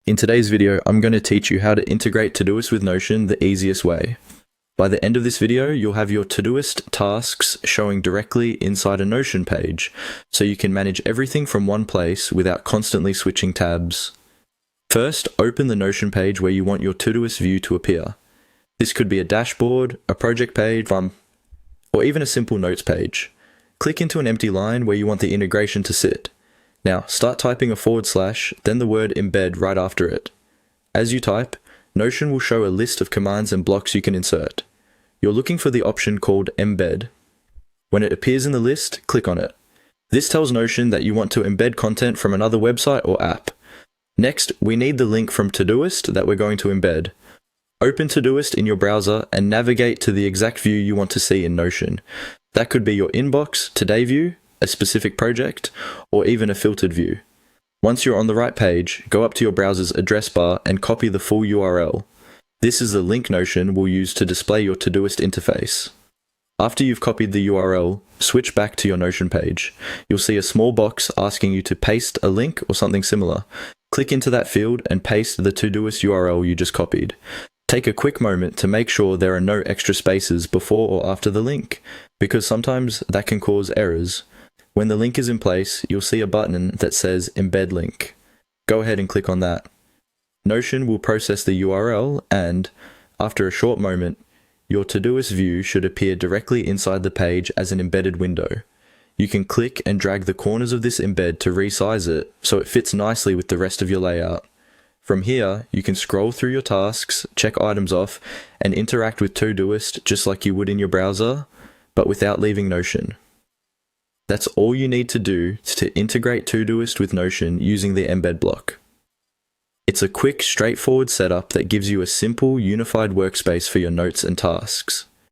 In today's video, I'm going to teach you how to integrate Todoist with Notion the easiest way. By the end of this video, you'll have your Todoist tasks showing directly inside a Notion page, so you can manage everything from one place without constantly switching tabs. First, open the Notion page where you want your Todoist view to appear. This could be a dashboard, a project page, or even a simple notes page. Click into an empty line where you want the integration to sit. Now, start typing a /, then the word embed right after it. As you type, Notion will show a list of commands and blocks you can insert. You're looking for the option called embed. When it appears in the list, click on it. This tells Notion that you want to embed content from another website or app. Next, we need the link from Todoist that we're going to embed. Open Todoist in your browser and navigate to the exact view you want to see in Notion. That could be your inbox, today view, a specific project, or even a filtered view. Once you're on the right page, go up to your browser's address bar and copy the full URL. This is the link Notion will use to display your Todoist interface. After you've copied the URL, switch back to your Notion page. You'll see a small box asking you to paste a link or something similar. Click into that field and paste the Todoist URL you just copied. Take a quick moment to make sure there are no extra spaces before or after the link, because sometimes that can cause errors. When the link is in place, you'll see a button that says Embed Link. Go ahead and click on that. Notion will process the URL and, after a short moment, your Todoist view should appear directly inside the page as an embedded window. You can click and drag the corners of this embed to resize it so it fits nicely with the rest of your layout. From here, you can scroll through your tasks, check items off, and interact with Todoist just like you would in your browser, but without leaving Notion. That's all you need to do to integrate Todoist with Notion using the embed block. It's a quick, straightforward setup that gives you a simple, unified workspace for your notes and tasks.